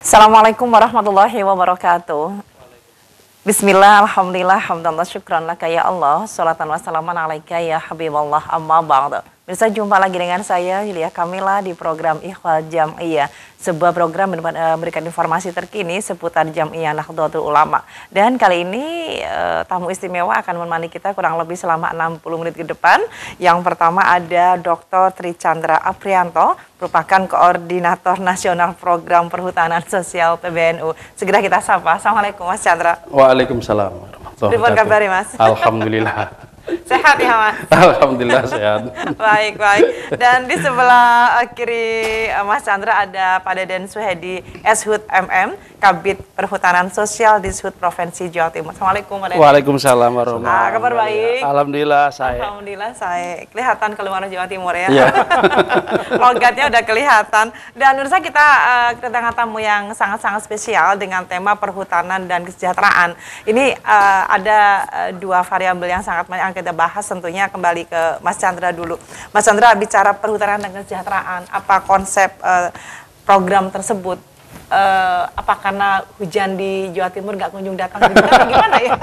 Assalamualaikum warahmatullahi wabarakatuh. Bismillah, alhamdulillah, hamdallah, syukran laka ya Allah, salatan wassalaman alaika ya Habiballah, amma ba'du. Bisa jumpa lagi dengan saya, Yulia Kamila, di program Ikhwal Jam'iyah. Sebuah program memberikan informasi terkini seputar Jam'iyah Nahdlatul Ulama. Dan kali ini tamu istimewa akan menemani kita kurang lebih selama 60 menit ke depan. Yang pertama ada Dr. Tri Chandra Aprianto, merupakan Koordinator Nasional Program Perhutanan Sosial PBNU. Segera kita sapa. Assalamualaikum Mas Chandra. Waalaikumsalam warahmatullahi wabarakatuh. Kabari Mas? Alhamdulillah. Sehat ya Mas? Alhamdulillah sehat. Baik. Dan di sebelah kiri Mas Chandra ada Pak Deden Suhedi, Shut MM, Kabid Perhutanan Sosial di Shut Provinsi Jawa Timur. Assalamualaikum Pak Deden. Waalaikumsalam warahmatullahi wabarakatuh. Kabar baik? Alhamdulillah saya. Alhamdulillah saya. Kelihatan keluar Jawa Timur ya. Iya. Logatnya udah kelihatan. Dan menurut saya kita kedatangan tamu yang sangat-sangat spesial dengan tema perhutanan dan kesejahteraan. Ini ada dua variabel yang sangat banyak kita bahas, tentunya kembali ke Mas Chandra dulu. Mas Chandra, bicara perhutanan dan kesejahteraan, apa konsep program tersebut? Apa karena hujan di Jawa Timur nggak kunjung datang? Gimana ya?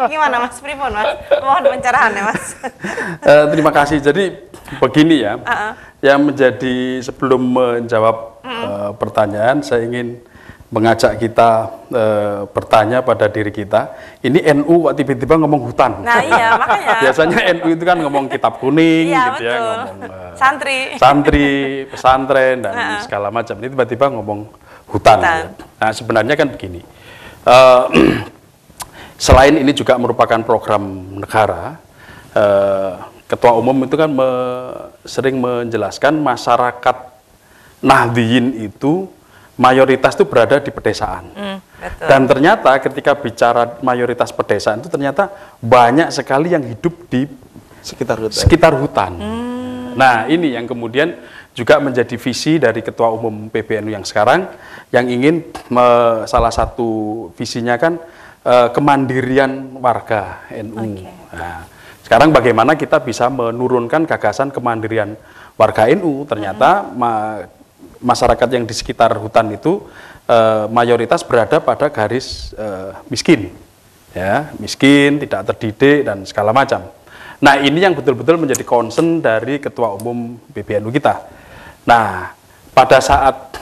Gimana Mas Pripon Mas? Mohon pencerahannya Mas. Terima kasih. Jadi begini ya, yang menjadi sebelum menjawab pertanyaan, saya ingin mengajak kita bertanya pada diri kita, ini NU kok tiba-tiba ngomong hutan? Nah iya, makanya. Biasanya NU itu kan ngomong kitab kuning, iya, gitu ya, ngomong santri, pesantren, dan segala macam. Ini tiba-tiba ngomong hutan. Ya. Nah sebenarnya kan begini, selain ini juga merupakan program negara, Ketua Umum itu kan sering menjelaskan masyarakat Nahdliyin itu mayoritas itu berada di pedesaan. Betul. Dan ternyata ketika bicara mayoritas pedesaan itu ternyata banyak sekali yang hidup di sekitar hutan. Nah ini yang kemudian juga menjadi visi dari Ketua Umum PBNU yang sekarang, yang ingin salah satu visinya kan kemandirian warga NU. Okay. Nah, sekarang bagaimana kita bisa menurunkan gagasan kemandirian warga NU? Ternyata masyarakat yang di sekitar hutan itu mayoritas berada pada garis miskin, ya, miskin, tidak terdidik dan segala macam. Nah ini yang betul-betul menjadi concern dari Ketua Umum PBNU kita. Nah pada saat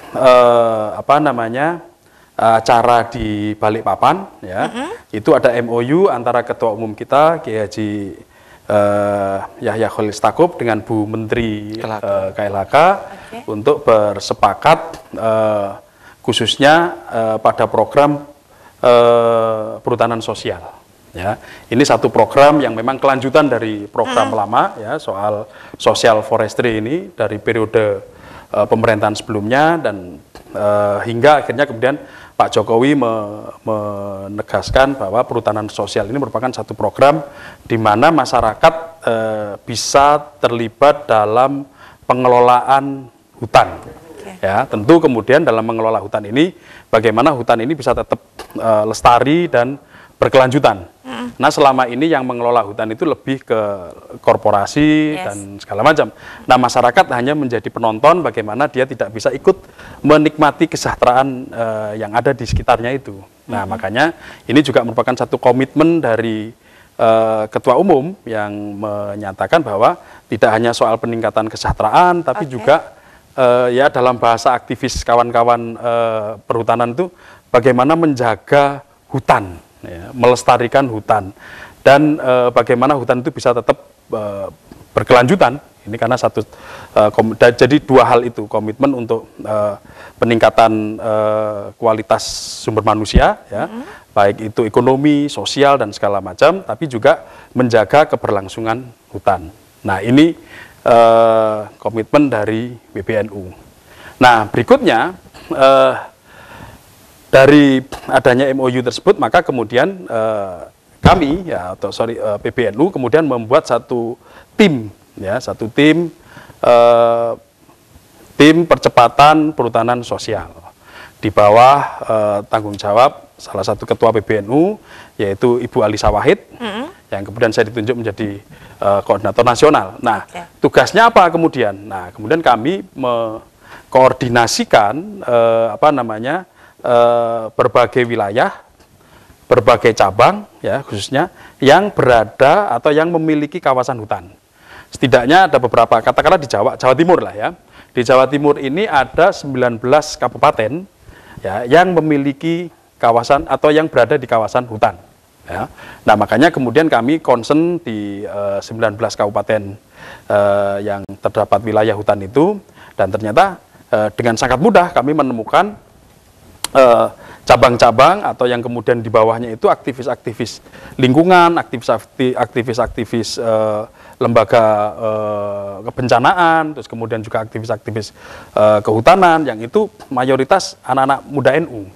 acara di Balikpapan, ya, itu ada MOU antara Ketua Umum kita Kiai Haji Yahya Khalil Stakuf dengan Bu Menteri KLHK untuk bersepakat khususnya pada program perhutanan sosial. Ya, ini satu program yang memang kelanjutan dari program lama, ya, soal social forestry ini dari periode pemerintahan sebelumnya, dan hingga akhirnya kemudian Pak Jokowi menegaskan bahwa perhutanan sosial ini merupakan satu program di mana masyarakat bisa terlibat dalam pengelolaan hutan. Ya, tentu kemudian dalam mengelola hutan ini, bagaimana hutan ini bisa tetap lestari dan berkelanjutan. Nah selama ini yang mengelola hutan itu lebih ke korporasi dan segala macam. Nah masyarakat hanya menjadi penonton, bagaimana dia tidak bisa ikut menikmati kesejahteraan yang ada di sekitarnya itu. Nah makanya ini juga merupakan satu komitmen dari Ketua Umum yang menyatakan bahwa tidak hanya soal peningkatan kesejahteraan, tapi juga ya dalam bahasa aktivis kawan-kawan perhutanan itu bagaimana menjaga hutan, ya, melestarikan hutan, dan bagaimana hutan itu bisa tetap berkelanjutan. Ini karena jadi dua hal itu, komitmen untuk peningkatan kualitas sumber manusia, ya, baik itu ekonomi, sosial dan segala macam, tapi juga menjaga keberlangsungan hutan. Nah ini komitmen dari PBNU. Nah berikutnya dari adanya MOU tersebut, maka kemudian kami, ya, PBNU kemudian membuat satu tim, ya, satu tim percepatan perhutanan sosial di bawah tanggung jawab salah satu ketua PBNU, yaitu Ibu Alisa Wahid, yang kemudian saya ditunjuk menjadi koordinator nasional. Nah, tugasnya apa kemudian? Nah, kemudian kami mengkoordinasikan berbagai wilayah, berbagai cabang, ya khususnya yang berada atau yang memiliki kawasan hutan. Setidaknya ada beberapa, katakanlah di Jawa Timur lah ya. Di Jawa Timur ini ada 19 kabupaten ya, yang memiliki kawasan atau yang berada di kawasan hutan. Ya. Nah makanya kemudian kami concern di 19 kabupaten yang terdapat wilayah hutan itu, dan ternyata dengan sangat mudah kami menemukan cabang-cabang atau yang kemudian di bawahnya itu aktivis-aktivis lingkungan, aktivis-aktivis lembaga kebencanaan, terus kemudian juga aktivis-aktivis kehutanan, yang itu mayoritas anak-anak muda NU.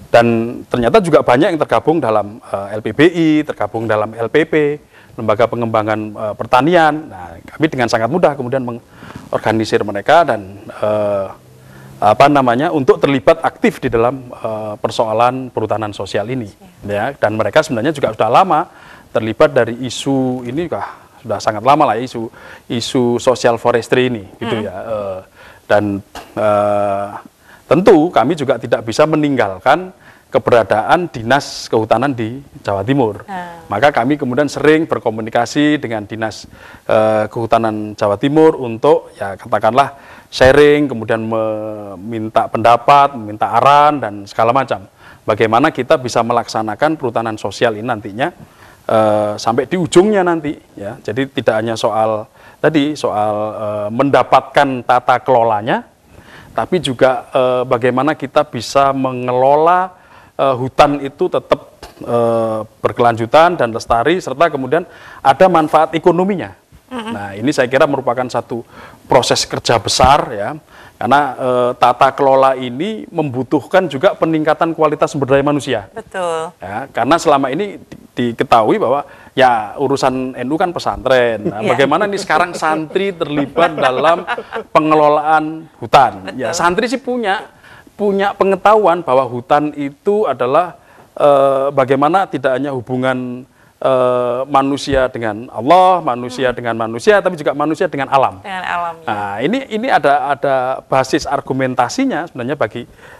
Dan ternyata juga banyak yang tergabung dalam LPBI, tergabung dalam LPP, Lembaga Pengembangan Pertanian. Nah, kami dengan sangat mudah kemudian mengorganisir mereka dan untuk terlibat aktif di dalam persoalan perhutanan sosial ini, ya. Dan mereka sebenarnya juga sudah lama terlibat dari isu ini, sudah sangat lama lah ya, isu social forestry ini, gitu ya. Dan tentu kami juga tidak bisa meninggalkan keberadaan Dinas Kehutanan di Jawa Timur. Maka kami kemudian sering berkomunikasi dengan Dinas Kehutanan Jawa Timur untuk ya katakanlah sharing, kemudian meminta pendapat, meminta arahan dan segala macam. Bagaimana kita bisa melaksanakan perhutanan sosial ini nantinya sampai di ujungnya nanti, ya. Jadi tidak hanya soal mendapatkan tata kelolanya, tapi juga bagaimana kita bisa mengelola hutan itu tetap berkelanjutan dan lestari, serta kemudian ada manfaat ekonominya. Nah, ini saya kira merupakan satu proses kerja besar, ya, karena tata kelola ini membutuhkan juga peningkatan kualitas sumber daya manusia. Betul. Ya, karena selama ini diketahui bahwa ya urusan NU kan pesantren. Nah, bagaimana nih sekarang santri terlibat dalam pengelolaan hutan? Betul. Ya, santri sih punya pengetahuan bahwa hutan itu adalah bagaimana tidak hanya hubungan manusia dengan Allah, manusia dengan manusia, tapi juga manusia dengan alam. Dengan alam. Ya. Nah, ini ada basis argumentasinya sebenarnya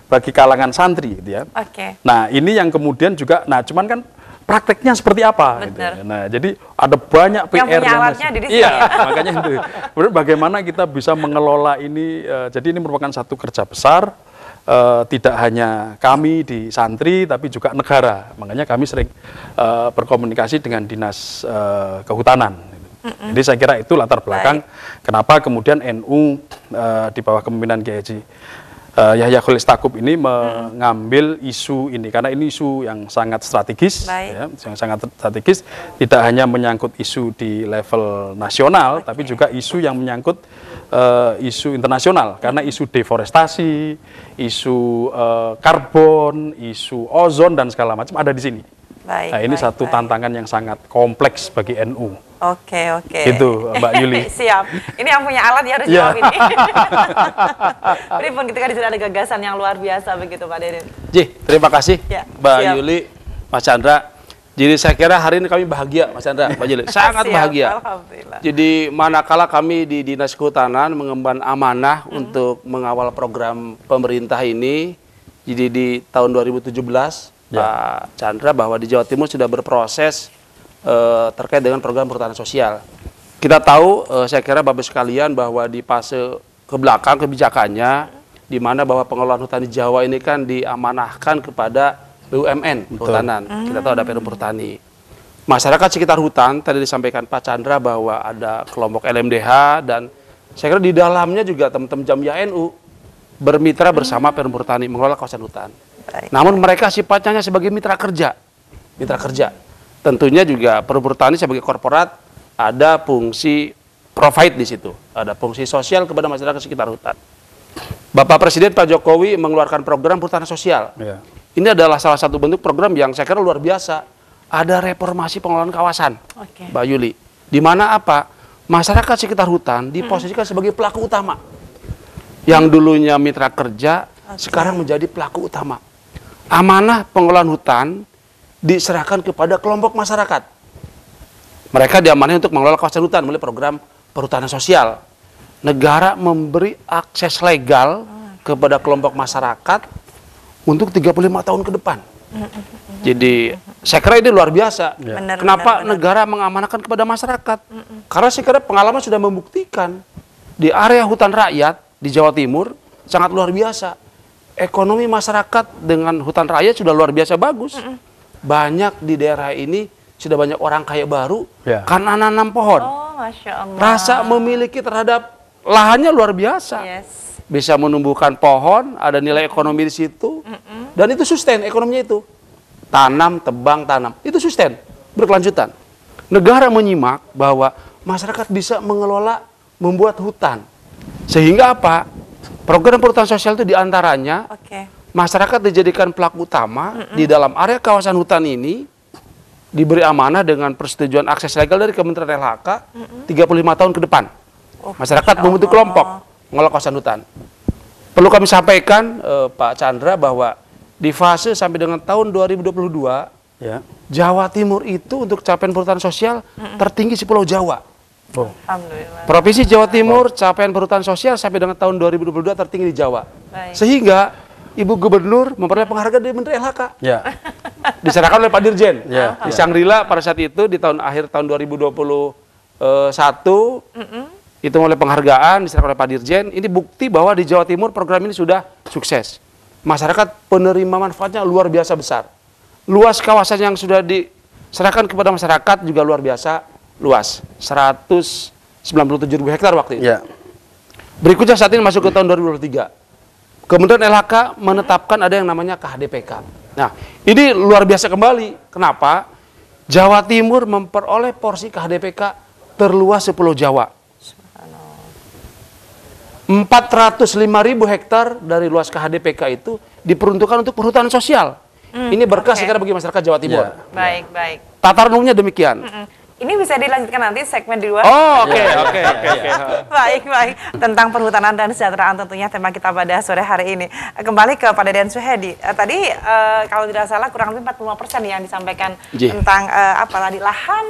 bagi kalangan santri, gitu ya. Oke. Nah, ini yang kemudian juga, cuman kan prakteknya seperti apa? Gitu ya. Nah, jadi ada banyak PR yang punya alatnya di sini. Iya, makanya itu. Bagaimana kita bisa mengelola ini? Jadi ini merupakan satu kerja besar. Tidak hanya kami di santri, tapi juga negara. Makanya kami sering berkomunikasi dengan Dinas Kehutanan. Jadi saya kira itu latar belakang kenapa kemudian NU di bawah kepemimpinan Kiai Haji Yahya Khalil Stakuf ini mengambil isu ini, karena ini isu yang sangat strategis, ya, yang sangat strategis, tidak hanya menyangkut isu di level nasional, tapi juga isu yang menyangkut isu internasional, karena isu deforestasi, isu karbon, isu ozon dan segala macam ada di sini. Nah, ini satu tantangan yang sangat kompleks bagi NU. Oke. Itu Mbak Yuli. Siap. Ini yang punya alat ya harus jawab ini. Pripun ketika di sini ada gagasan yang luar biasa begitu Pak Deden. Terima kasih Mbak siap. Yuli, Mas Chandra. Jadi saya kira hari ini kami bahagia, Mas Chandra, Mbak Yuli. Sangat bahagia. Alhamdulillah. Jadi manakala kami di Dinas Kehutanan mengemban amanah untuk mengawal program pemerintah ini, jadi di tahun 2017, Pak Chandra, bahwa di Jawa Timur sudah berproses terkait dengan program perhutanan sosial. Kita tahu, saya kira Bapak sekalian, bahwa di fase ke belakang kebijakannya, di mana bahwa pengelolaan hutan di Jawa ini kan diamanahkan kepada BUMN Kehutanan. Kita tahu ada Perum Pertani. Masyarakat sekitar hutan, tadi disampaikan Pak Chandra bahwa ada kelompok LMDH, dan saya kira di dalamnya juga teman-teman Jamiyah NU bermitra bersama Perum Pertani mengelola kawasan hutan. Namun mereka sifatnya sebagai mitra kerja. Tentunya juga Perum Pertani sebagai korporat ada fungsi provide di situ, ada fungsi sosial kepada masyarakat sekitar hutan. Bapak Presiden Pak Jokowi mengeluarkan program perhutanan sosial. Ini adalah salah satu bentuk program yang saya kira luar biasa. Ada reformasi pengelolaan kawasan, Mbak Yuli. Di mana apa? Masyarakat sekitar hutan diposisikan sebagai pelaku utama. Yang dulunya mitra kerja, sekarang menjadi pelaku utama. Amanah pengelolaan hutan diserahkan kepada kelompok masyarakat. Mereka diamanai untuk mengelola kawasan hutan melalui program perhutanan sosial. Negara memberi akses legal kepada kelompok masyarakat untuk 35 tahun ke depan. Jadi saya kira ini luar biasa. Benar, Kenapa benar. negara mengamanahkan kepada masyarakat? Karena saya kira pengalaman sudah membuktikan di area hutan rakyat di Jawa Timur sangat luar biasa. Ekonomi masyarakat dengan hutan rakyat sudah luar biasa bagus. Banyak di daerah ini sudah banyak orang kaya baru karena nanam pohon. Oh, Masya Allah. Rasa memiliki terhadap lahannya luar biasa. Yes. Bisa menumbuhkan pohon, ada nilai ekonomi di situ. Dan itu sustain ekonominya itu. Tanam, tebang, tanam. Itu sustain, berkelanjutan. Negara menyimak bahwa masyarakat bisa mengelola, membuat hutan. Sehingga apa? Program perhutanan sosial itu diantaranya masyarakat dijadikan pelaku utama di dalam area kawasan hutan ini, diberi amanah dengan persetujuan akses legal dari Kementerian LHK 35 tahun ke depan. Masyarakat membentuk kelompok mengelola kawasan hutan. Perlu kami sampaikan Pak Chandra bahwa di fase sampai dengan tahun 2022 Jawa Timur itu untuk capaian perhutanan sosial tertinggi di Pulau Jawa. Alhamdulillah. Provinsi Jawa Timur capaian perhutanan sosial sampai dengan tahun 2022 tertinggi di Jawa. Sehingga Ibu Gubernur memperoleh penghargaan dari Menteri LHK. Diserahkan oleh Pak Dirjen. Di Sangrila pada saat itu di akhir tahun 2021 itu oleh penghargaan diserahkan oleh Pak Dirjen. Ini bukti bahwa di Jawa Timur program ini sudah sukses. Masyarakat penerima manfaatnya luar biasa besar. Luas kawasan yang sudah diserahkan kepada masyarakat juga luar biasa luas. 197.000 hektar waktu itu. Berikutnya saat ini masuk ke tahun 2023. Kemudian LHK menetapkan ada yang namanya KHDPK. Nah, ini luar biasa kembali. Kenapa? Jawa Timur memperoleh porsi KHDPK terluas sepulau Jawa. 405.000 hektar dari luas KHDPK itu diperuntukkan untuk perhutanan sosial. Ini berkah sekali bagi masyarakat Jawa Timur. Baik, baik. Tataran umumnya demikian. Ini bisa dilanjutkan nanti segmen di luar. Oh, oke. Baik, baik. Tentang perhutanan dan kesejahteraan tentunya tema kita pada sore hari ini. Kembali ke Pak Deden Suhedi. Tadi kalau tidak salah kurang lebih 45% yang disampaikan tentang apa tadi lahan.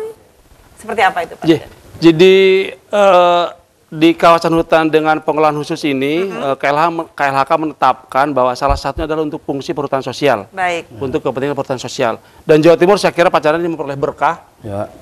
Seperti apa itu, Pak? Jadi di kawasan hutan dengan pengelolaan khusus ini, KLHK menetapkan bahwa salah satunya adalah untuk fungsi perhutanan sosial. Baik. Untuk kepentingan perhutanan sosial. Dan Jawa Timur saya kira Pak Chandra ini memperoleh berkah.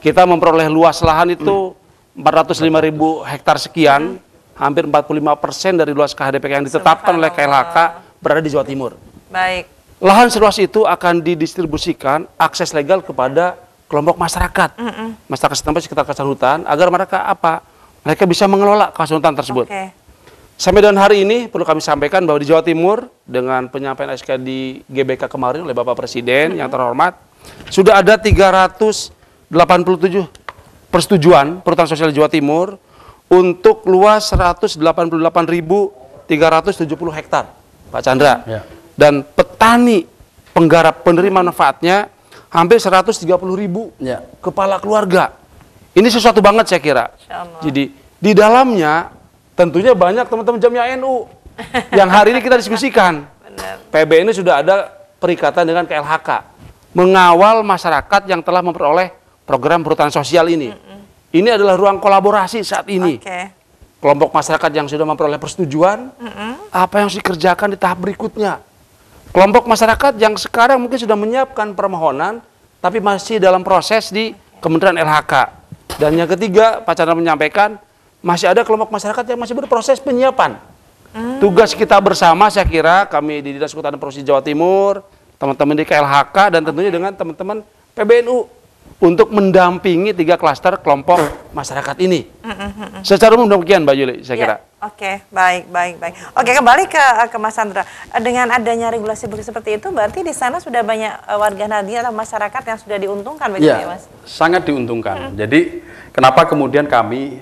Kita memperoleh luas lahan itu 405.000 hektar sekian, hampir 45% dari luas KHDPK yang ditetapkan oleh KLHK berada di Jawa Timur. Baik. Lahan seluas itu akan didistribusikan akses legal kepada kelompok masyarakat. Masyarakat setempat sekitar kawasan hutan agar mereka apa? Mereka bisa mengelola kawasan hutan tersebut. Sampai dengan hari ini perlu kami sampaikan bahwa di Jawa Timur dengan penyampaian SK di GBK kemarin oleh Bapak Presiden yang terhormat, sudah ada 387 persetujuan perhutanan sosial di Jawa Timur untuk luas 188.370 hektar, Pak Chandra. Dan petani penggarap penerima manfaatnya hampir 130.000 kepala keluarga. Ini sesuatu banget saya kira. Jadi di dalamnya tentunya banyak teman-teman Jamiah NU yang hari ini kita diskusikan. PB ini sudah ada perikatan dengan KLHK mengawal masyarakat yang telah memperoleh program perhutanan sosial ini. Ini adalah ruang kolaborasi saat ini. Kelompok masyarakat yang sudah memperoleh persetujuan, apa yang harus dikerjakan di tahap berikutnya. Kelompok masyarakat yang sekarang mungkin sudah menyiapkan permohonan, tapi masih dalam proses di Kementerian LHK. Dan yang ketiga, Pak Chandra menyampaikan, masih ada kelompok masyarakat yang masih berproses penyiapan. Tugas kita bersama, saya kira, kami di Dinas Kehutanan Provinsi Jawa Timur, teman-teman di KLHK, dan tentunya dengan teman-teman PBNU, untuk mendampingi 3 klaster kelompok masyarakat ini. Secara umum demikian, Mbak Yuli, saya kira. Baik. Oke, kembali ke Mas Chandra. Dengan adanya regulasi seperti itu, berarti di sana sudah banyak warga Nahdien atau masyarakat yang sudah diuntungkan, begitu ya, Mas? Sangat diuntungkan. Jadi, kenapa kemudian kami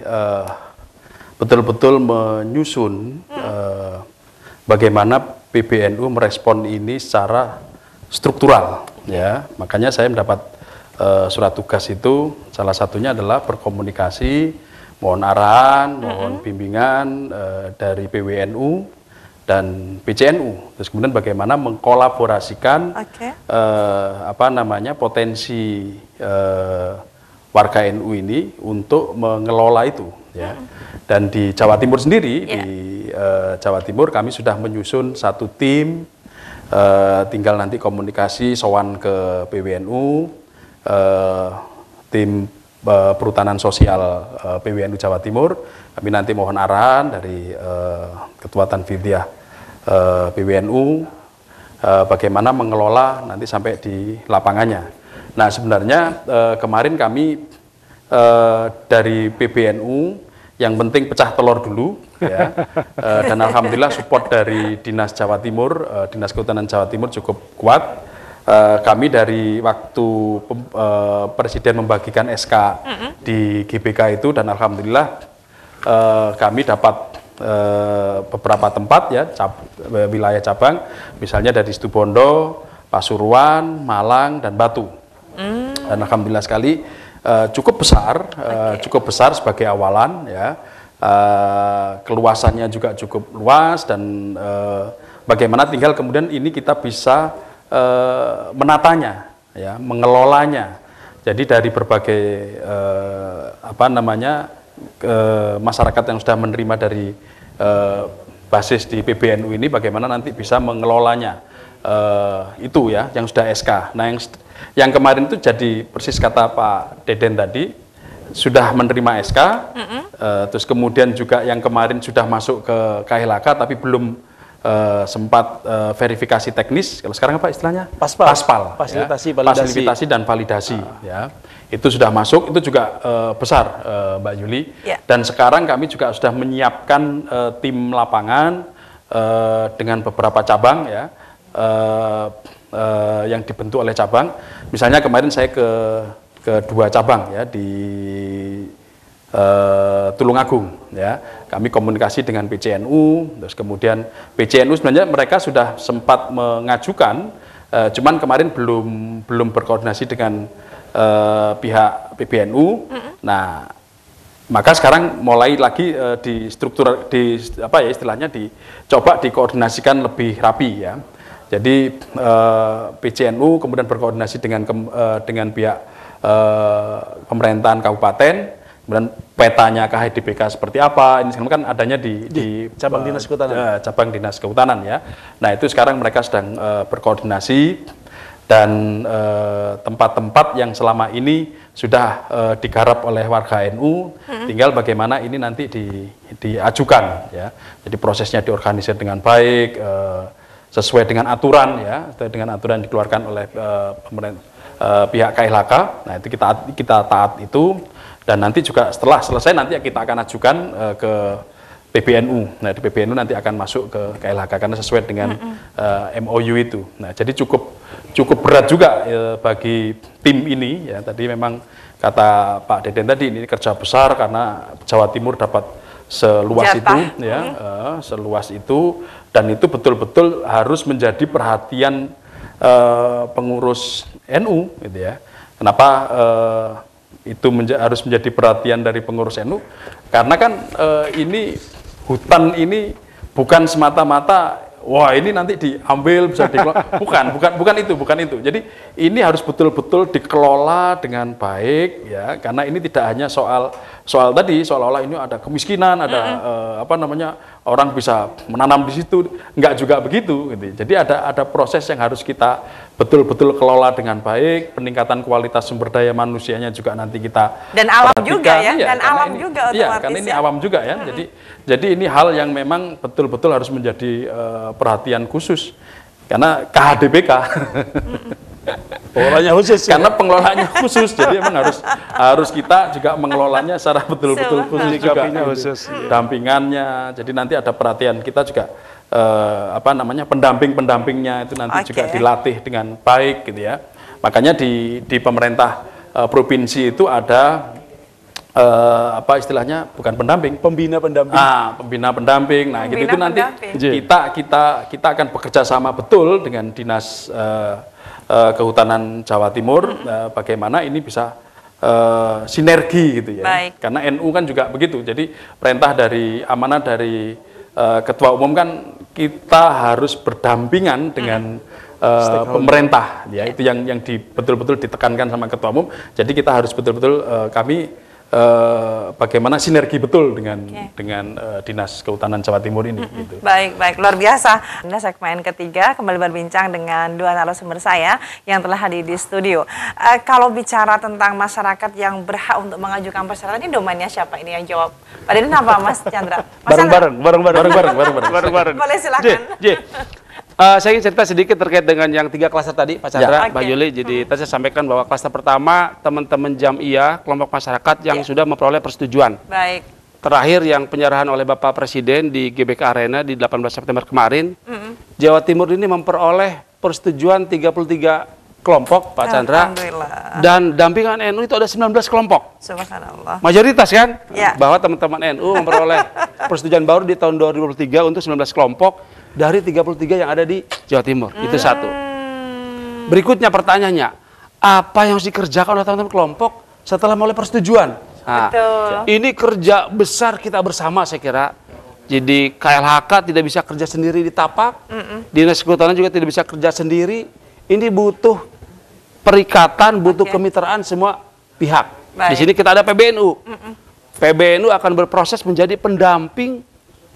betul-betul menyusun bagaimana PBNU merespon ini secara struktural, ya. Makanya saya mendapat surat tugas itu, salah satunya adalah berkomunikasi, mohon arahan, mohon bimbingan dari PWNU dan PCNU. Terus kemudian bagaimana mengkolaborasikan potensi warga NU ini untuk mengelola itu, ya. Dan di Jawa Timur sendiri, di Jawa Timur kami sudah menyusun satu tim tinggal nanti komunikasi sowan ke PWNU, tim perhutanan sosial PWNU Jawa Timur. Kami nanti mohon arahan dari Ketua Tanfidiyah PWNU bagaimana mengelola nanti sampai di lapangannya. Nah sebenarnya kemarin kami dari PBNU yang penting pecah telur dulu, ya. Dan alhamdulillah support dari Dinas Jawa Timur, Dinas Kehutanan Jawa Timur cukup kuat. Kami dari waktu Presiden membagikan SK di GBK itu, dan alhamdulillah kami dapat beberapa tempat ya wilayah cabang, misalnya dari Situbondo, Pasuruan, Malang, dan Batu. Dan alhamdulillah sekali. Cukup besar sebagai awalan ya, keluasannya juga cukup luas, dan bagaimana tinggal kemudian ini kita bisa menatanya ya, mengelolanya. Jadi dari berbagai masyarakat yang sudah menerima dari basis di PBNU ini, bagaimana nanti bisa mengelolanya itu ya yang sudah SK. Nah yang kemarin itu jadi persis kata Pak Deden tadi, sudah menerima SK, terus kemudian juga yang kemarin sudah masuk ke KLHK tapi belum sempat verifikasi teknis. Kalau sekarang apa istilahnya? Paspal, fasilitasi, ya. Fasilitasi dan validasi. Ya. Itu sudah masuk, itu juga besar Mbak Yuli. Yeah. Dan sekarang kami juga sudah menyiapkan tim lapangan dengan beberapa cabang ya. Yang dibentuk oleh cabang, misalnya kemarin saya ke 2 cabang ya di Tulungagung ya, kami komunikasi dengan PCNU, terus kemudian PCNU sebenarnya mereka sudah sempat mengajukan, cuman kemarin belum berkoordinasi dengan pihak PBNU. Nah maka sekarang mulai lagi istilahnya dicoba dikoordinasikan lebih rapi ya. Jadi PCNU kemudian berkoordinasi dengan pihak pemerintahan kabupaten, kemudian petanya KHDPK seperti apa. Ini sekarang kan adanya di cabang dinas kehutanan. Cabang dinas kehutanan ya. Nah itu sekarang mereka sedang berkoordinasi, dan tempat-tempat yang selama ini sudah digarap oleh warga NU, tinggal bagaimana ini nanti diajukan ya. Jadi prosesnya diorganisir dengan baik. Sesuai dengan aturan ya, dengan aturan yang dikeluarkan oleh pihak KLHK. Nah itu kita taat itu, dan nanti juga setelah selesai nanti kita akan ajukan ke PBNU. Nah di PBNU nanti akan masuk ke KLHK karena sesuai dengan MOU itu. Nah jadi cukup berat juga bagi tim ini ya. Tadi memang kata Pak Deden tadi, ini kerja besar karena Jawa Timur dapat seluas itu ya, seluas itu, dan itu betul-betul harus menjadi perhatian pengurus NU gitu ya. Kenapa itu harus menjadi perhatian dari pengurus NU? Karena kan ini hutan ini bukan semata-mata wah ini nanti diambil bisa dikelola, bukan itu. Jadi ini harus betul-betul dikelola dengan baik ya, karena ini tidak hanya soal tadi seolah-olah ini ada kemiskinan, ada orang bisa menanam di situ, enggak juga begitu gitu. Jadi ada proses yang harus kita betul-betul kelola dengan baik, peningkatan kualitas sumber daya manusianya juga nanti kita dan alam perhatikan, juga ya, iya, dan alam ini, juga iya, otomatis karena ini ya. awam juga ya. Jadi ini hal yang memang betul-betul harus menjadi perhatian khusus karena KHDPK. Pengelolanya khusus. Karena pengelolaannya khusus, jadi memang harus kita juga mengelolanya secara betul-betul khusus juga. Khusus. Dampingannya, jadi nanti ada perhatian kita juga pendamping-pendampingnya itu nanti juga dilatih dengan baik gitu ya. Makanya di pemerintah provinsi itu ada istilahnya bukan pendamping, pembina pendamping. Pembina pendamping. Nah, gitu itu nanti kita akan bekerja sama betul dengan Dinas Kehutanan Jawa Timur, bagaimana ini bisa sinergi gitu ya. Baik. Karena NU kan juga begitu. Jadi perintah dari amanah dari Ketua Umum kan kita harus berdampingan dengan pemerintah ya. Itu yang betul-betul ditekankan sama Ketua Umum. Jadi kita harus betul-betul kami bagaimana sinergi betul dengan Dinas Kehutanan Jawa Timur ini. Gitu. Baik, baik, luar biasa. Ini segmen ketiga kembali berbincang dengan dua narasumber saya yang telah hadir di studio. Kalau bicara tentang masyarakat yang berhak untuk mengajukan persyaratan, ini domainnya siapa ini yang jawab? Pak Deden apa Mas Chandra? Bareng-bareng. Boleh silakan. Saya ingin cerita sedikit terkait dengan yang 3 klaster tadi, Pak Chandra, Mbak Yuli. Jadi tadi saya sampaikan bahwa klaster pertama teman-teman Jam'iyah, kelompok masyarakat yang sudah memperoleh persetujuan. Baik. Terakhir yang penyerahan oleh Bapak Presiden di GBK Arena di 18 September kemarin, Jawa Timur ini memperoleh persetujuan 33 kelompok, Pak Chandra. Dan dampingan NU itu ada 19 kelompok. Subhanallah. Mayoritas kan? Ya. Bahwa teman-teman NU memperoleh persetujuan baru di tahun 2023 untuk 19 kelompok dari 33 yang ada di Jawa Timur. Itu satu. Berikutnya pertanyaannya, apa yang harus dikerjakan oleh teman-teman kelompok setelah memperoleh persetujuan? Nah, ini kerja besar kita bersama saya kira. Jadi KLHK tidak bisa kerja sendiri di tapak, Dinas Kehutanan juga tidak bisa kerja sendiri. Ini butuh perikatan, butuh kemitraan semua pihak. Di sini kita ada PBNU. PBNU akan berproses menjadi pendamping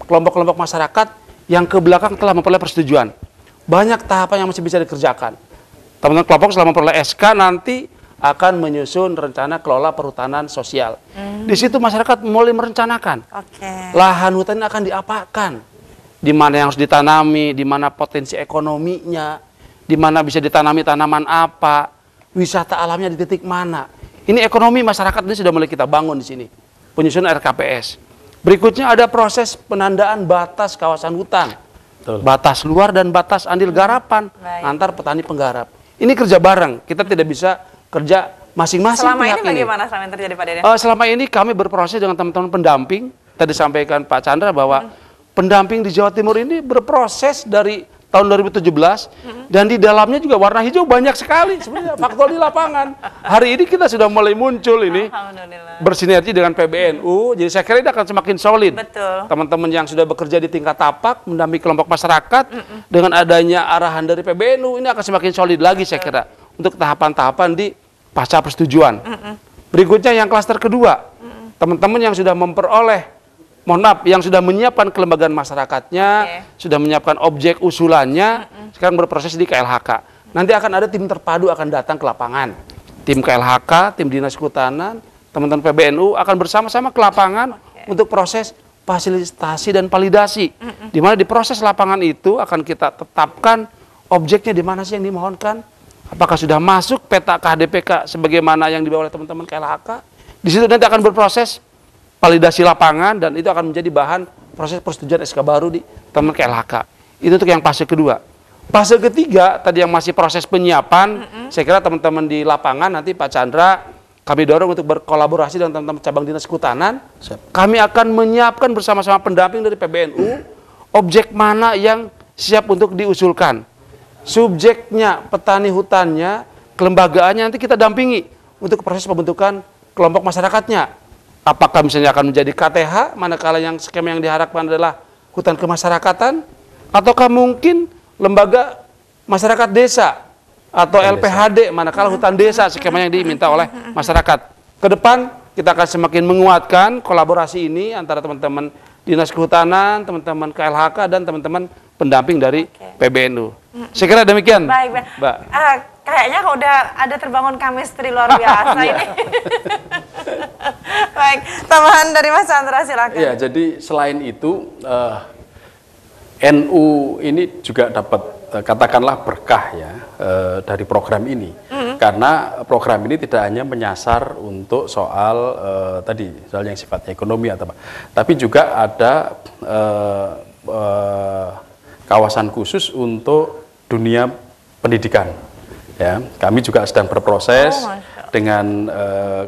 kelompok-kelompok masyarakat yang ke belakang telah memperoleh persetujuan. Banyak tahapan yang masih bisa dikerjakan. Teman-teman kelompok setelah memperoleh SK nanti akan menyusun rencana kelola perhutanan sosial. Di situ masyarakat mulai merencanakan. Lahan hutan akan diapakan, di mana yang harus ditanami, di mana potensi ekonominya, di mana bisa ditanami tanaman apa, wisata alamnya di titik mana. Ini ekonomi masyarakat ini sudah mulai kita bangun di sini. Penyusunan RKPS. Berikutnya ada proses penandaan batas kawasan hutan. Batas luar dan batas andil garapan antar petani penggarap. Ini kerja bareng, kita tidak bisa kerja masing-masing pihak ini. Selama ini bagaimana selama yang terjadi Pak Deden? Selama ini kami berproses dengan teman-teman pendamping. Tadi sampaikan Pak Chandra bahwa pendamping di Jawa Timur ini berproses dari tahun 2017 dan di dalamnya juga warna hijau banyak sekali sebenarnya faktual di lapangan. Hari ini kita sudah mulai muncul ini bersinergi dengan PBNU, jadi saya kira ini akan semakin solid. Teman-teman yang sudah bekerja di tingkat tapak mendampingi kelompok masyarakat dengan adanya arahan dari PBNU ini akan semakin solid lagi saya kira untuk tahapan-tahapan di pasca persetujuan. Berikutnya yang klaster kedua, teman-teman yang sudah memperoleh yang sudah menyiapkan kelembagaan masyarakatnya, sudah menyiapkan objek usulannya, sekarang berproses di KLHK. Nanti akan ada tim terpadu akan datang ke lapangan. Tim KLHK, tim Dinas Kehutanan, teman-teman PBNU akan bersama-sama ke lapangan untuk proses fasilitasi dan validasi. Di mana di proses lapangan itu akan kita tetapkan objeknya di mana sih yang dimohonkan. Apakah sudah masuk peta KHDPK sebagaimana yang dibawa oleh teman-teman KLHK. Di situ nanti akan berproses validasi lapangan dan itu akan menjadi bahan proses persetujuan SK baru di teman KLHK. Itu untuk yang fase kedua. Fase ketiga tadi yang masih proses penyiapan, saya kira teman-teman di lapangan nanti Pak Chandra kami dorong untuk berkolaborasi dengan teman-teman cabang Dinas Kehutanan. Kami akan menyiapkan bersama-sama pendamping dari PBNU objek mana yang siap untuk diusulkan. Subjeknya, petani hutannya, kelembagaannya nanti kita dampingi untuk proses pembentukan kelompok masyarakatnya. Apakah misalnya akan menjadi KTH, manakala yang skema yang diharapkan adalah hutan kemasyarakatan, ataukah mungkin lembaga masyarakat desa atau LPHD, manakala hutan desa skema yang diminta oleh masyarakat. Ke depan kita akan semakin menguatkan kolaborasi ini antara teman-teman Dinas Kehutanan, teman-teman KLHK dan teman-teman pendamping dari PBNU. Saya kira demikian. Baik, Mbak. Kayaknya kok udah ada terbangun chemistry luar biasa ini. Baik, tambahan dari Mas Chandra silakan. Iya, jadi selain itu NU ini juga dapat katakanlah berkah ya dari program ini. Karena program ini tidak hanya menyasar untuk soal tadi soal yang sifatnya ekonomi atau apa, tapi juga ada kawasan khusus untuk dunia pendidikan. Ya, kami juga sedang berproses dengan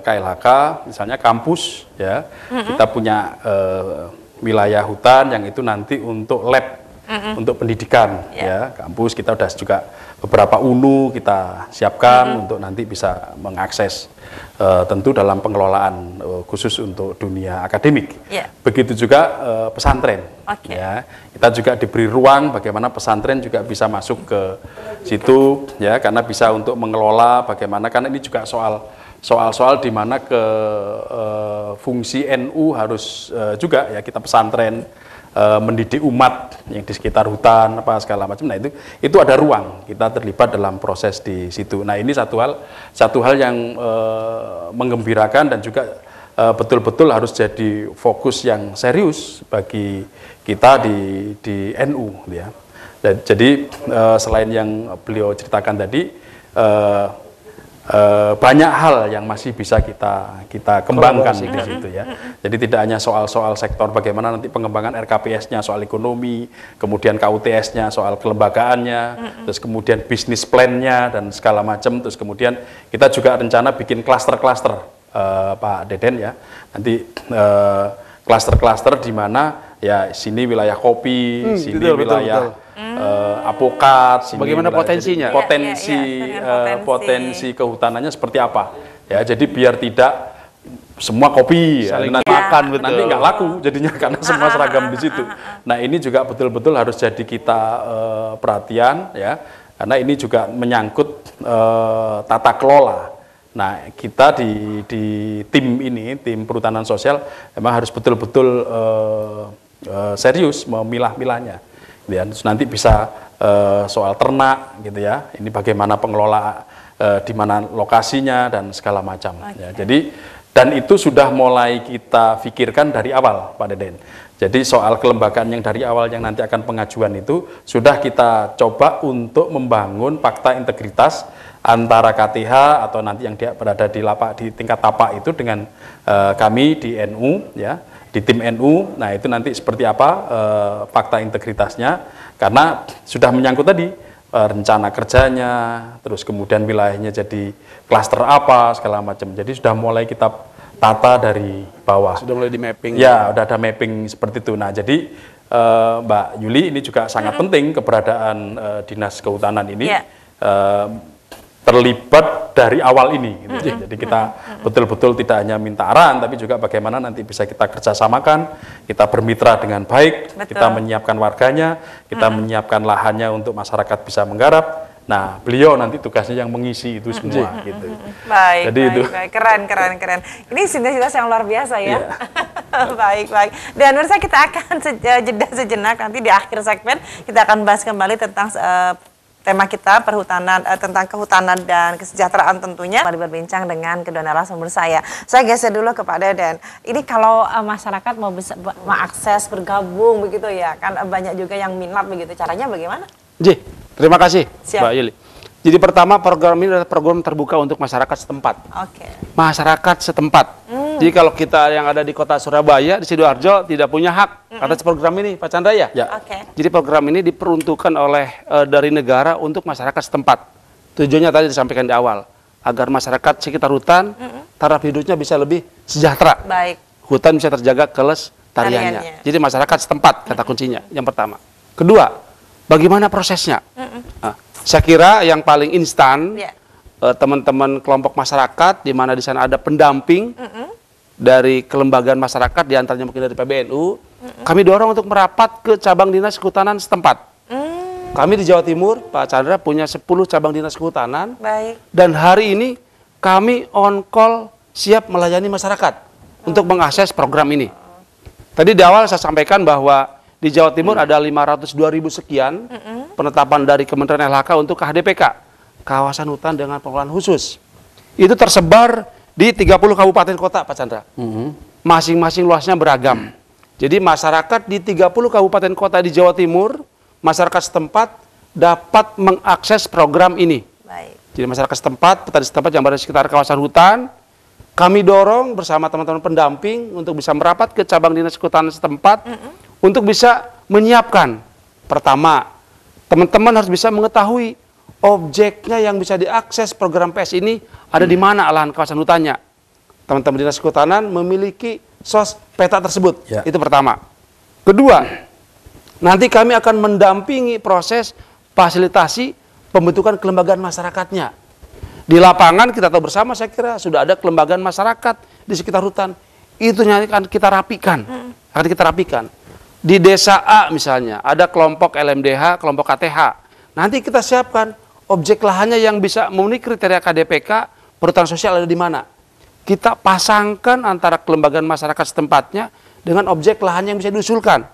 KLHK, misalnya kampus, ya, kita punya wilayah hutan yang itu nanti untuk lab, untuk pendidikan, ya, kampus kita udah juga beberapa UNU kita siapkan untuk nanti bisa mengakses, tentu dalam pengelolaan khusus untuk dunia akademik. Begitu juga pesantren, ya, kita juga diberi ruang bagaimana pesantren juga bisa masuk ke situ, ya, karena bisa untuk mengelola bagaimana, karena ini juga soal soal-soal di mana fungsi NU harus juga ya kita pesantren mendidik umat yang di sekitar hutan apa segala macam. Nah itu ada ruang kita terlibat dalam proses di situ. Nah ini satu hal yang menggembirakan dan juga betul-betul harus jadi fokus yang serius bagi kita di NU ya. Jadi selain yang beliau ceritakan tadi banyak hal yang masih bisa kita kembangkan di situ ya. Jadi tidak hanya soal-soal sektor bagaimana nanti pengembangan RKPS-nya soal ekonomi, kemudian KUTS-nya soal kelembagaannya, terus kemudian bisnis plan-nya dan segala macam, terus kemudian kita juga rencana bikin klaster-klaster Pak Deden ya. Nanti klaster-klaster di mana ya sini wilayah kopi, sini wilayah apokat, bagaimana potensinya? Potensi kehutanannya seperti apa? Ya, jadi biar tidak semua kopi ya, nanti makan nanti nggak laku jadinya karena semua seragam di situ. Nah ini juga betul-betul harus jadi kita perhatian ya, karena ini juga menyangkut tata kelola. Nah kita di tim ini, tim perhutanan sosial memang harus betul-betul serius memilah-milahnya. Ya, nanti bisa soal ternak gitu ya, ini bagaimana pengelola di mana lokasinya dan segala macam. Ya, jadi dan itu sudah mulai kita pikirkan dari awal Pak Deden. Jadi soal kelembagaan yang dari awal yang nanti akan pengajuan itu sudah kita coba untuk membangun fakta integritas antara KTH atau nanti yang dia berada di tingkat tapak itu dengan kami di NU ya. Di tim NU, nah itu nanti seperti apa fakta integritasnya, karena sudah menyangkut tadi rencana kerjanya, terus kemudian wilayahnya jadi klaster apa, segala macam. Jadi sudah mulai kita tata dari bawah. Sudah mulai di mapping. Ya, udah ada mapping seperti itu. Nah, jadi Mbak Yuli ini juga sangat penting keberadaan Dinas Kehutanan ini. Terlibat dari awal ini gitu. Jadi kita betul-betul tidak hanya minta arahan tapi juga bagaimana nanti bisa kita kerjasamakan, kita bermitra dengan baik, kita menyiapkan warganya, kita menyiapkan lahannya untuk masyarakat bisa menggarap. Nah beliau nanti tugasnya yang mengisi itu semua gitu. Baik, jadi baik, itu baik. Keren. Ini sinergitas yang luar biasa ya. Baik. Dan menurut saya kita akan jeda sejenak, nanti di akhir segmen kita akan bahas kembali tentang tema kita perhutanan, tentang kehutanan dan kesejahteraan tentunya. Mari berbincang dengan kedua narasumber saya. Saya geser dulu ke Pak Deden. Ini kalau masyarakat mau bisa mengakses, bergabung begitu ya, kan banyak juga yang minat begitu. Caranya bagaimana? Terima kasih Siap. Mbak Yuli. Jadi pertama program ini adalah program terbuka untuk masyarakat setempat. Masyarakat setempat. Jadi kalau kita yang ada di kota Surabaya, di Sidoarjo tidak punya hak atas program ini, Pak Chandra ya? Jadi program ini diperuntukkan oleh dari negara untuk masyarakat setempat. Tujuannya tadi disampaikan di awal, agar masyarakat sekitar hutan taraf hidupnya bisa lebih sejahtera. Baik. Hutan bisa terjaga kelestariannya. Jadi masyarakat setempat kata kuncinya. Yang pertama. Kedua, bagaimana prosesnya? Saya kira yang paling instan teman-teman kelompok masyarakat di mana di sana ada pendamping dari kelembagaan masyarakat, diantaranya mungkin dari PBNU, kami dorong untuk merapat ke cabang dinas kehutanan setempat. Kami di Jawa Timur, Pak Chandra, punya 10 cabang dinas kehutanan. Baik. Dan hari ini kami on call siap melayani masyarakat untuk mengakses program ini. Tadi di awal saya sampaikan bahwa di Jawa Timur ada 502.000 sekian penetapan dari Kementerian LHK untuk KHDPK, kawasan hutan dengan pengelolaan khusus. Itu tersebar di 30 kabupaten kota, Pak Chandra. Masing-masing luasnya beragam. Jadi masyarakat di 30 kabupaten kota di Jawa Timur, masyarakat setempat dapat mengakses program ini. Baik. Jadi masyarakat setempat, petani setempat yang berada di sekitar kawasan hutan, kami dorong bersama teman-teman pendamping untuk bisa merapat ke cabang dinas kehutanan setempat untuk bisa menyiapkan. Pertama, teman-teman harus bisa mengetahui objeknya yang bisa diakses program PS ini ada di mana lahan kawasan hutannya. Teman-teman dinas kehutanan memiliki peta tersebut. Itu pertama. Kedua, nanti kami akan mendampingi proses fasilitasi pembentukan kelembagaan masyarakatnya. Di lapangan kita tahu bersama, saya kira sudah ada kelembagaan masyarakat di sekitar hutan. Itu nanti akan kita rapikan. Di desa A misalnya, ada kelompok LMDH, kelompok KTH. Nanti kita siapkan objek lahannya yang bisa memenuhi kriteria KDPK, perhutanan sosial ada di mana. Kita pasangkan antara kelembagaan masyarakat setempatnya dengan objek lahan yang bisa diusulkan.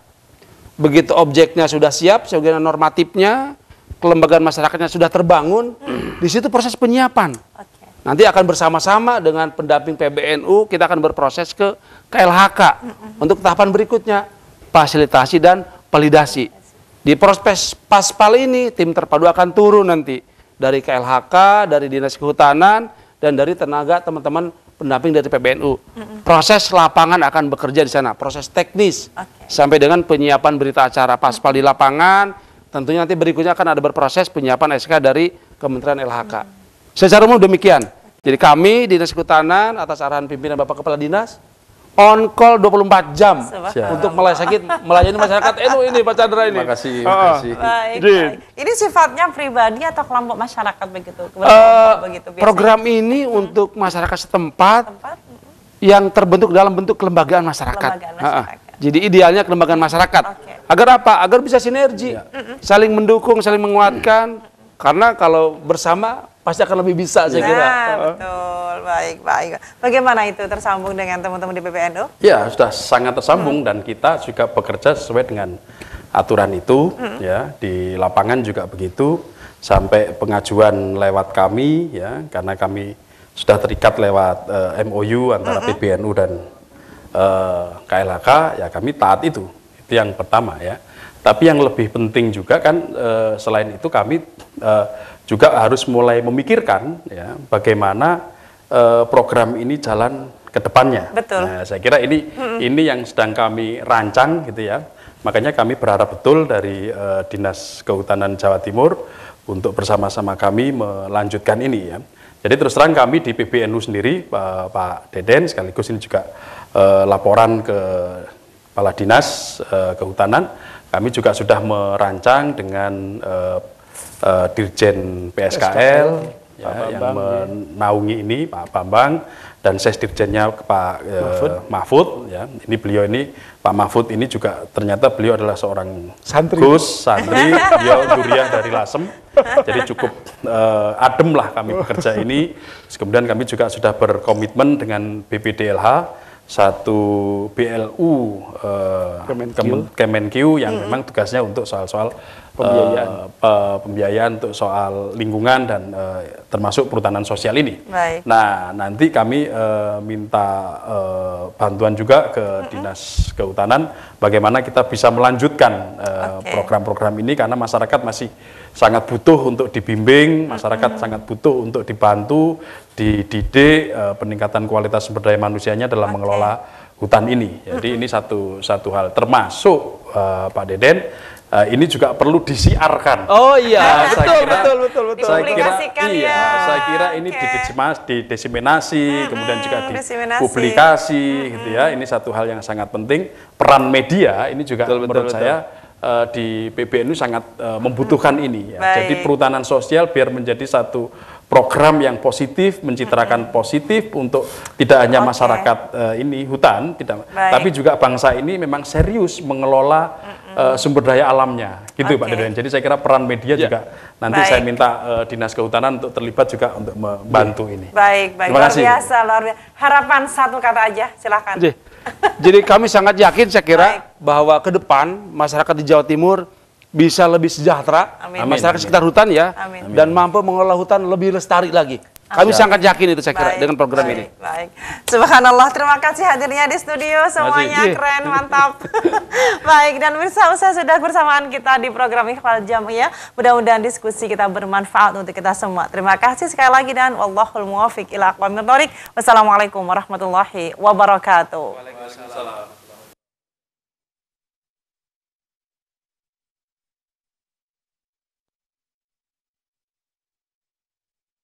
Begitu objeknya sudah siap, sebagaimana normatifnya, kelembagaan masyarakatnya sudah terbangun, di situ proses penyiapan. Nanti akan bersama-sama dengan pendamping PBNU, kita akan berproses ke KLHK untuk tahapan berikutnya, fasilitasi dan validasi. Di proses paspal ini, tim terpadu akan turun nanti dari KLHK, dari Dinas Kehutanan, dan dari tenaga teman-teman pendamping dari PBNU. Proses lapangan akan bekerja di sana, proses teknis sampai dengan penyiapan berita acara paspal di lapangan. Tentunya nanti berikutnya akan ada berproses penyiapan SK dari Kementerian LHK. Secara umum demikian. Jadi kami Dinas Kehutanan atas arahan pimpinan Bapak Kepala Dinas on call 24 jam untuk melayani masyarakat NU ini Pak Chandra ini. Terima kasih. Baik. Ini sifatnya pribadi atau kelompok masyarakat begitu? Program ini untuk masyarakat setempat yang terbentuk dalam bentuk kelembagaan masyarakat. Jadi idealnya kelembagaan masyarakat. Agar apa? Agar bisa sinergi, saling mendukung, saling menguatkan. Karena kalau bersama pasti akan lebih bisa, saya kira. Betul, baik. Bagaimana itu tersambung dengan teman-teman di PBNU? Ya, sudah sangat tersambung dan kita juga bekerja sesuai dengan aturan itu, ya. Di lapangan juga begitu, sampai pengajuan lewat kami, ya, karena kami sudah terikat lewat MOU antara PBNU dan KLHK, ya kami taat itu yang pertama, ya. Tapi yang lebih penting juga kan selain itu kami juga harus mulai memikirkan ya bagaimana program ini jalan ke depannya. Betul. Nah, saya kira ini yang sedang kami rancang gitu ya. Makanya kami berharap betul dari Dinas Kehutanan Jawa Timur untuk bersama-sama kami melanjutkan ini ya. Jadi terus terang kami di PBNU sendiri Pak Deden sekaligus ini juga laporan ke Kepala Dinas Kehutanan, kami juga sudah merancang dengan Dirjen PSKL ya, yang menaungi ini Pak Bambang dan Sesdirjennya Pak Mahfud ya. Ini beliau ini Pak Mahfud ini juga ternyata beliau adalah seorang santri, beliau duriah dari Lasem. Jadi cukup adem lah kami bekerja ini. Kemudian kami juga sudah berkomitmen dengan BPDLH, satu BLU Kemenkeu yang memang tugasnya untuk soal-soal pembiayaan untuk soal lingkungan dan termasuk perhutanan sosial ini. Baik. Nah, nanti kami minta bantuan juga ke Dinas Kehutanan bagaimana kita bisa melanjutkan program-program ini karena masyarakat masih sangat butuh untuk dibimbing, masyarakat sangat butuh untuk dibantu, dididik, peningkatan kualitas sumber daya manusianya dalam mengelola hutan ini. Jadi ini satu hal termasuk Pak Deden. Ini juga perlu disiarkan. Oh iya, betul. Saya kira ini didesiminasi, kemudian juga dipublikasi, gitu ya. Ini satu hal yang sangat penting. Peran media ini juga menurut saya di PBNU sangat membutuhkan ini. Ya. Jadi perhutanan sosial biar menjadi satu program yang positif, mencitrakan positif untuk tidak hanya masyarakat ini hutan, tapi juga bangsa ini memang serius mengelola sumber daya alamnya, gitu Pak Deden. Jadi saya kira peran media juga nanti saya minta Dinas Kehutanan untuk terlibat juga untuk membantu ini. Baik. Luar biasa. Harapan satu kata aja, silakan. Jadi kami sangat yakin saya kira bahwa ke depan masyarakat di Jawa Timur bisa lebih sejahtera, masyarakat sekitar hutan ya, dan mampu mengelola hutan lebih lestari lagi. Kami sangat yakin itu saya kira dengan program ini. Baik. Subhanallah, terima kasih hadirnya di studio semuanya keren, mantap. Baik, dan pemirsa sudah bersamaan kita di program Ikhfal Jam ya. Mudah-mudahan diskusi kita bermanfaat untuk kita semua. Terima kasih sekali lagi dan wallahul muwaffiq ila aqwamit thoriq. Wassalamualaikum warahmatullahi wabarakatuh. Waalaikumsalam.